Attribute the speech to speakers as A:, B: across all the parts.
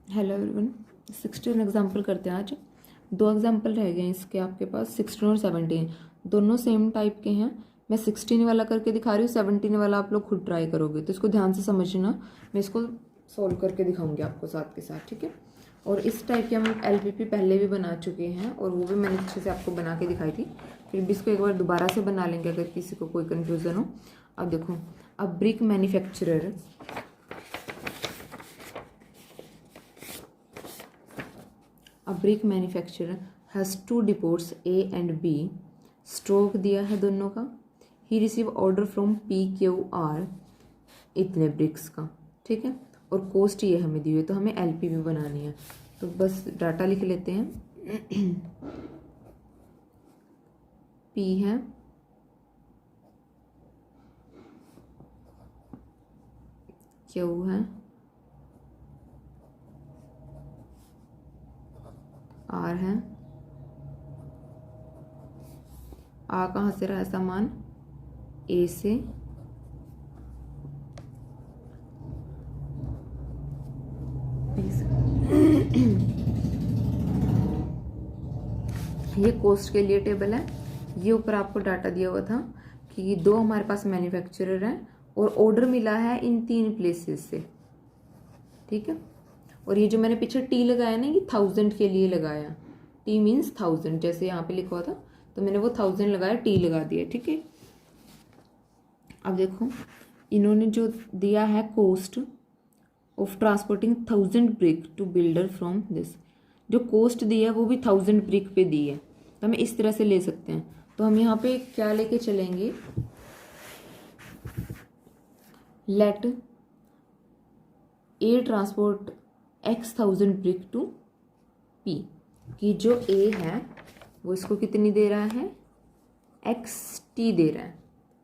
A: Hello everyone, 16 example करते हैं आज। 2 एग्जाम्पल रह गए हैं इसके आपके पास, 16 और 17। दोनों सेम टाइप के हैं। मैं 16 वाला करके दिखा रही हूँ, 17 वाला आप लोग खुद ट्राई करोगे, तो इसको ध्यान से समझना। मैं इसको सॉल्व करके दिखाऊंगी आपको साथ के साथ, ठीक है। और इस टाइप के हम LPP पहले भी बना चुके हैं और वो भी मैंने अच्छे से आपको बना के दिखाई थी। फिर भी इसको एक बार दोबारा से बना लेंगे अगर किसी को कोई कन्फ्यूज़न हो। अब देखो, अब brick manufacturer A brick manufacturer has 2 depots A and B. Stroke दिया है दोनों का। ही रिसीव ऑर्डर फ्रॉम PQR इतने ब्रिक्स का, ठीक है। और कॉस्ट ये हमें दी हुई है, तो हमें LPP बनानी है। तो बस डाटा लिख लेते हैं। P है, Q है, R है। आ कहाँ से रहा है सामान? A से। ये कॉस्ट के लिए टेबल है। ये ऊपर आपको डाटा दिया हुआ था कि 2 हमारे पास मैन्युफैक्चरर हैं और ऑर्डर मिला है इन 3 प्लेसेस से, ठीक है। और ये जो मैंने पीछे T लगाया ना, ये 1000 के लिए लगाया। T मीन्स 1000, जैसे यहाँ पे लिखा हुआ था, तो मैंने वो 1000 लगाया, T लगा दिया, ठीक है। अब देखो, इन्होंने जो दिया है cost of transporting 1000 brick to builder from this, जो कॉस्ट दी है वो भी 1000 ब्रिक पे दी है, तो हमें इस तरह से ले सकते हैं। तो हम यहाँ पे क्या लेके चलेंगे, let A transport X1000 brick to P, कि जो A है वो इसको कितनी दे रहा है, XT दे रहा है,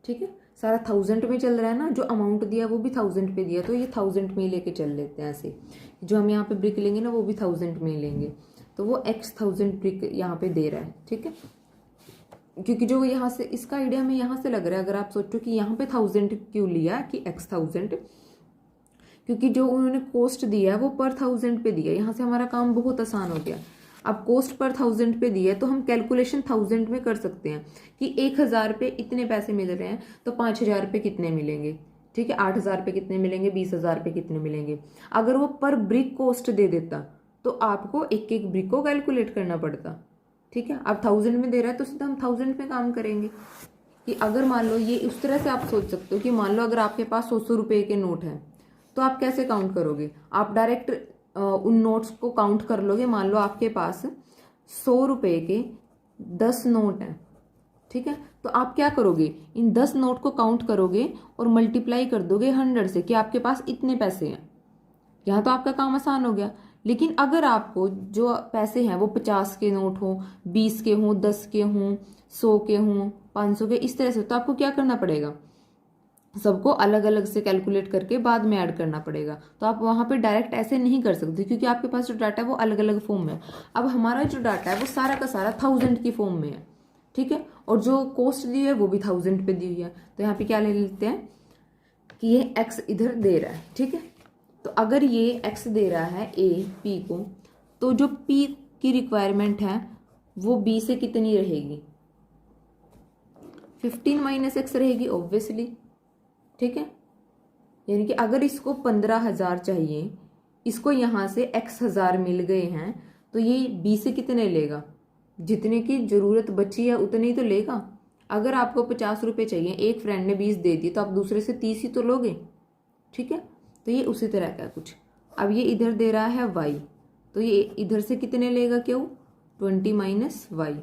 A: ठीक है। सारा 1000 में चल रहा है ना, जो अमाउंट दिया वो भी 1000 पे दिया, तो ये 1000 में ही लेके चल लेते हैं ऐसे। जो हम यहाँ पे ब्रिक लेंगे ना वो भी 1000 में ही लेंगे, तो वो X1000 ब्रिक यहाँ पे दे रहा है, ठीक है। क्योंकि जो यहाँ से इसका आइडिया हमें यहाँ से लग रहा है, अगर आप सोचो कि यहाँ पे 1000 क्यों लिया कि X1000, क्योंकि जो उन्होंने कॉस्ट दिया है वो पर 1000 पे दिया। यहाँ से हमारा काम बहुत आसान हो गया। अब कॉस्ट पर 1000 पे दिया है तो हम कैलकुलेशन 1000 में कर सकते हैं कि 1000 पे इतने पैसे मिल रहे हैं तो 5000 पे कितने मिलेंगे, ठीक है। 8000 पे कितने मिलेंगे, 20000 पे कितने मिलेंगे। अगर वो पर ब्रिक कॉस्ट दे देता तो आपको एक एक ब्रिक को कैलकुलेट करना पड़ता, ठीक है। अब 1000 में दे रहा है तो सीधा हम 1000 में काम करेंगे। कि अगर मान लो, ये उस तरह से आप सोच सकते हो कि मान लो अगर आपके पास 100 रुपए के नोट हैं, तो आप कैसे काउंट करोगे? आप डायरेक्ट उन नोट्स को काउंट कर लोगे। मान लो आपके पास 100 रुपए के 10 नोट हैं, ठीक है। तो आप क्या करोगे, इन 10 नोट को काउंट करोगे और मल्टीप्लाई कर दोगे 100 से कि आपके पास इतने पैसे हैं। यहाँ तो आपका काम आसान हो गया। लेकिन अगर आपको जो पैसे हैं वो 50 के नोट हो, 20 के हों, 10 के हों, 100 के हों, 500 के, इस तरह से, तो आपको क्या करना पड़ेगा, सबको अलग अलग से कैलकुलेट करके बाद में ऐड करना पड़ेगा। तो आप वहां पे डायरेक्ट ऐसे नहीं कर सकते क्योंकि आपके पास जो डाटा है वो अलग अलग फॉर्म में है। अब हमारा जो डाटा है वो सारा का सारा 1000 की फॉर्म में है, ठीक है। और जो कॉस्ट दी है वो भी 1000 पे दी हुई है। तो यहाँ पे क्या ले लेते हैं कि ये x इधर दे रहा है, ठीक है। तो अगर ये x दे रहा है A P को, तो जो P की रिक्वायरमेंट है वो B से कितनी रहेगी, 15 - x रहेगी ऑब्वियसली, ठीक है। यानी कि अगर इसको 15,000 चाहिए, इसको यहाँ से x हजार मिल गए हैं, तो ये B से कितने लेगा, जितने की जरूरत बची है उतने ही तो लेगा। अगर आपको 50 रुपये चाहिए, एक फ्रेंड ने 20 दे दी, तो आप दूसरे से 30 ही तो लोगे, ठीक है। तो ये उसी तरह का कुछ। अब ये इधर दे रहा है y, तो ये इधर से कितने लेगा, क्यों, 20 - y।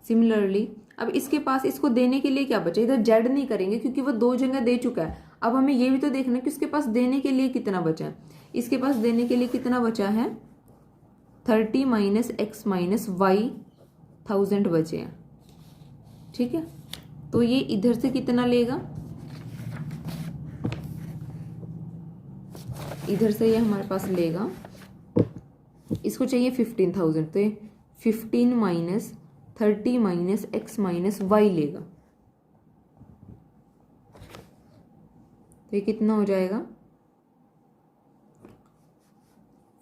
A: सिमिलरली अब इसके पास इसको देने के लिए क्या बचा, इधर जेड नहीं करेंगे क्योंकि वो 2 जगह दे चुका है। अब हमें ये भी तो देखना है कि उसके पास देने के लिए कितना बचा है। इसके पास देने के लिए कितना बचा है, 30 - x - y 1000 बचे हैं, ठीक है। तो ये इधर से कितना लेगा, इधर से ये हमारे पास लेगा, इसको चाहिए 15,000, तो ये 15 - 30 - x - y लेगा। तो ये कितना हो जाएगा,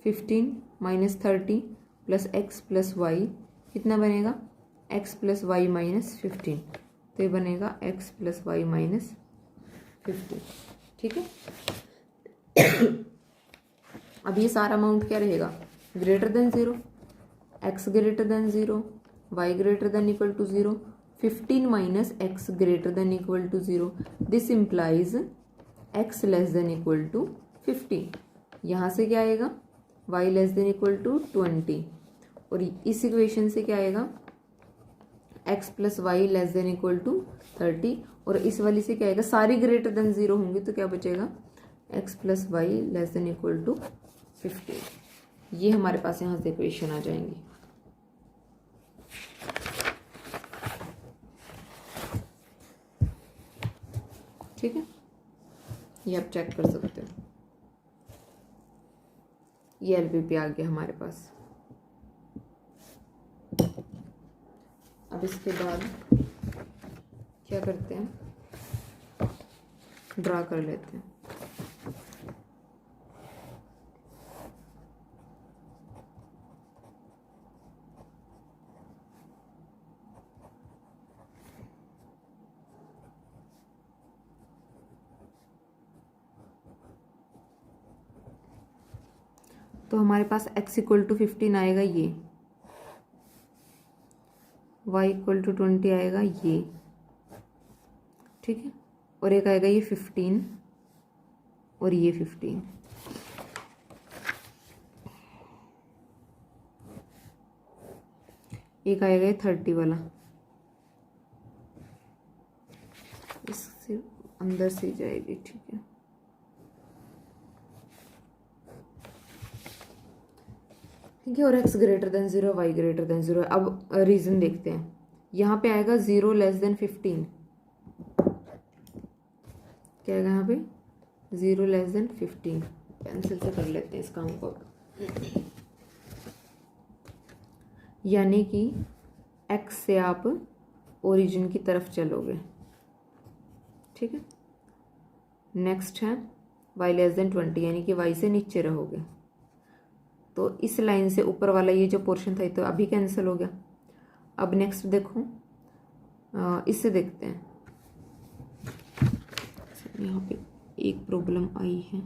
A: 15 minus 30 plus x plus y कितना बनेगा, एक्स प्लस वाई माइनस 15, तो ये बनेगा एक्स प्लस वाई माइनस 15। ठीक है। अब ये सारा अमाउंट क्या रहेगा, greater than 0, x greater than 0, y greater than equal to 0, 15 minus x greater than equal to 0, this implies x less than equal to 15। यहाँ से क्या आएगा, y less than equal to 20, और इस इक्वेशन से क्या आएगा, x plus y less than equal to 30, और इस वाली से क्या आएगा, सारी ग्रेटर देन 0 होंगी तो क्या बचेगा, x plus y less than equal to 15। ये हमारे पास यहाँ से इक्वेशन आ जाएंगी। ठीक है, ये आप चेक कर सकते हो। ये एलपीपी आ गया हमारे पास। अब इसके बाद क्या करते हैं, ड्रा कर लेते हैं। तो हमारे पास x इक्वल टू 15 आएगा ये, y इक्वल टू 20 आएगा ये, ठीक है, और एक आएगा ये 15 और ये 15। एक आएगा ये 30 वाला, इससे अंदर से जाएगी, ठीक है। ठीक है, और x greater than 0, y greater than 0। अब रीजन देखते हैं, यहाँ पे आएगा 0 लेस देन 15, क्या आएगा यहाँ पे, 0 लेस देन 15। पेंसिल से कर लेते हैं इस काम को, यानी कि x से आप ओरिजिन की तरफ चलोगे, ठीक है। नेक्स्ट है y लेस देन 20, यानी कि y से नीचे रहोगे। तो इस लाइन से ऊपर वाला ये जो पोर्शन था तो अभी कैंसिल हो गया। अब नेक्स्ट देखो, इससे देखते हैं। यहाँ पे एक प्रॉब्लम आई है,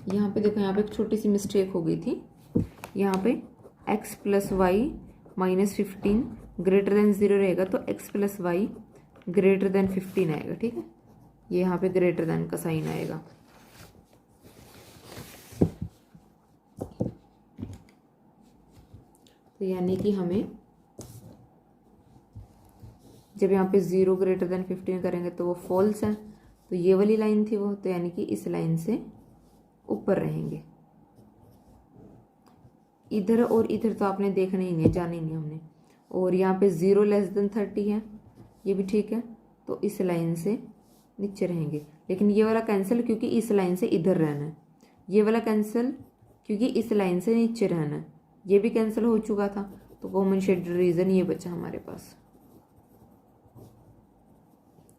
A: यहाँ पे देखो, यहाँ पे एक छोटी सी मिस्टेक हो गई थी। यहाँ पे x plus y minus 15 greater than 0 रहेगा, तो x plus y greater than 15 आएगा, ठीक है। ये यहाँ पे ग्रेटर देन का साइन आएगा। तो यानी कि हमें जब यहाँ पे 0 ग्रेटर देन 15 करेंगे तो वो फॉल्स है, तो ये वाली लाइन थी वो, तो यानी कि इस लाइन से ऊपर रहेंगे। इधर और इधर तो आपने देखना ही नहीं है, जाना ही नहीं हमने। और यहाँ पे 0 लेस देन 30 है, ये भी ठीक है, तो इस लाइन से नीचे रहेंगे। लेकिन ये वाला कैंसिल, क्योंकि इस लाइन से इधर रहना है। ये वाला कैंसिल, क्योंकि इस लाइन से नीचे रहना है। ये भी कैंसिल हो चुका था, तो कॉमन शेड रीजन ये बचा हमारे पास,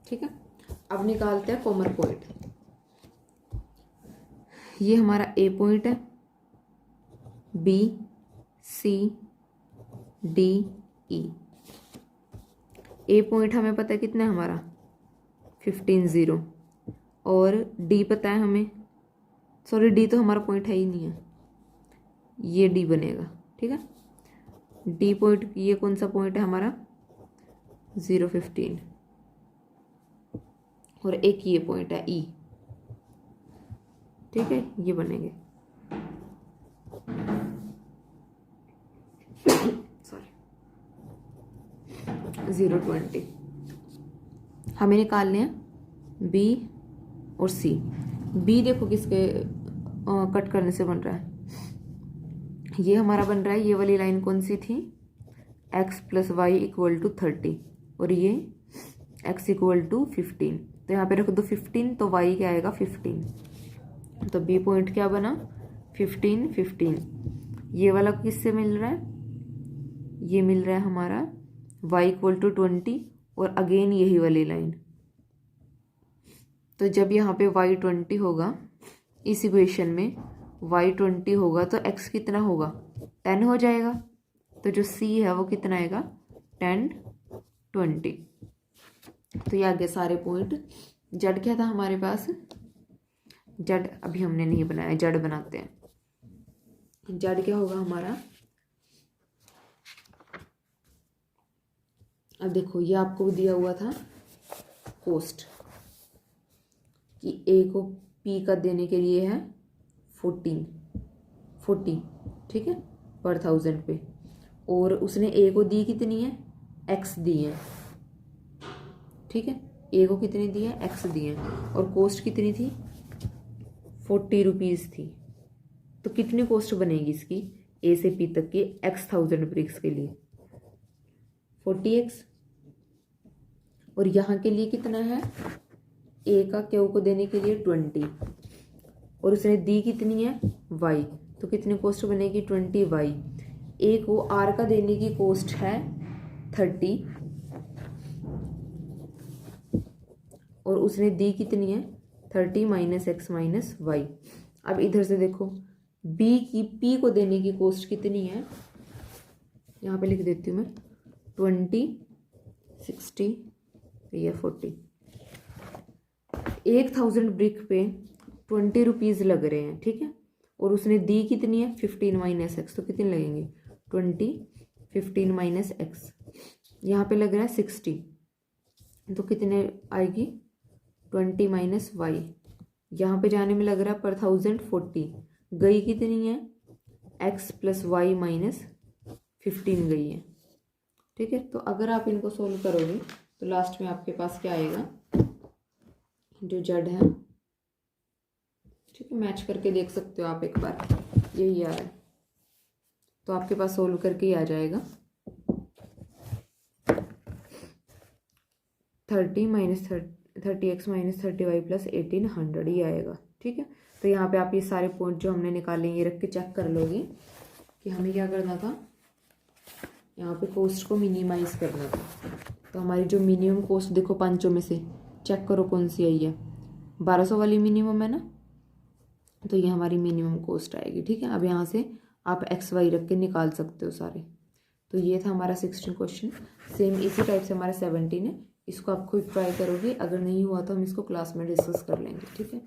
A: ठीक है। अब निकालते हैं कॉमन पॉइंट। ये हमारा ए पॉइंट है, बी सी डी ई। ए पॉइंट हमें पता है कितना है हमारा, 15 0, और डी पता है हमें, सॉरी डी तो हमारा पॉइंट है ही नहीं है, ये डी बनेगा, ठीक है। डी पॉइंट, ये कौन सा पॉइंट है हमारा, 0 15, और एक ये पॉइंट है ई, ठीक है, ये बनेंगे। सॉरी 0 20। हमें निकालने हैं बी और सी। बी देखो किसके कट करने से बन रहा है, ये हमारा बन रहा है, ये वाली लाइन कौन सी थी, x plus y equal to 30, और ये x इक्वल टू 15। तो यहाँ पे रख दो 15, तो y क्या आएगा 15। तो बी पॉइंट क्या बना, 15 15। ये वाला किससे मिल रहा है, ये मिल रहा है हमारा y इक्वल टू 20 और अगेन यही वाली लाइन। तो जब यहाँ पे y20 होगा इस इक्वेशन में, y20 होगा तो x कितना होगा, 10 हो जाएगा। तो जो c है वो कितना आएगा, 10 20। तो ये आगे सारे पॉइंट। जड क्या था हमारे पास, जड अभी हमने नहीं बनाया, जड बनाते हैं। जड क्या होगा हमारा, अब देखो ये आपको दिया हुआ था कोस्ट कि ए को पी का देने के लिए है 40, ठीक है, पर 1000 पे, और उसने ए को दी कितनी है, एक्स दी है, ठीक है, ए को कितनी दी है, एक्स दी है, और कॉस्ट कितनी थी, 40 रुपीज़ थी। तो कितनी कॉस्ट बनेगी इसकी, ए से पी तक की एक्स 1000 ब्रिक्स के लिए, 40x, और यहाँ के लिए कितना है, ए का क्यू को देने के लिए 20, और उसने दी कितनी है, y, तो कितनी कॉस्ट बनेगी, 20y। ए को आर का देने की कॉस्ट है 30, और उसने दी कितनी है, 30 माइनस एक्स माइनस वाई। अब इधर से देखो बी की पी को देने की कॉस्ट कितनी है, यहाँ पे लिख देती हूँ मैं, 20, 60, या 40। 1000 ब्रिक पे 20 रुपीज़ लग रहे हैं, ठीक है, और उसने दी कितनी है, 15 माइनस एक्स, तो कितने लगेंगे, 20, 15 माइनस एक्स, यहाँ पे लग रहा है 60, तो कितने आएगी, 20 माइनस वाई, यहाँ पे जाने में लग रहा है पर 1000 40, गई कितनी है, एक्स प्लस वाई माइनस 15 गई है, ठीक है। तो अगर आप इनको सोल्व करोगे तो लास्ट में आपके पास क्या आएगा, जो जड है, ठीक है, मैच करके देख सकते हो आप एक बार, यही आ रहा है, तो आपके पास सोल्व करके ही आ जाएगा, 30x माइनस 30y प्लस 1800 ही आएगा, ठीक है। तो यहाँ पे आप ये सारे पॉइंट जो हमने निकाले ये रख के चेक कर लोगे कि हमें क्या करना था, यहाँ पे कॉस्ट को मिनिमाइज करना था। तो हमारी जो मिनिमम कॉस्ट देखो पांचों में से चेक करो कौन सी आई है, 1200 वाली मिनिमम है ना, तो ये हमारी मिनिमम कॉस्ट आएगी, ठीक है। अब यहाँ से आप एक्स वाई रख के निकाल सकते हो सारे। तो ये था हमारा 16 क्वेश्चन। सेम इसी टाइप से हमारा 17 है, इसको आप खुद ट्राई करोगे, अगर नहीं हुआ तो हम इसको क्लास में डिस्कस कर लेंगे, ठीक है।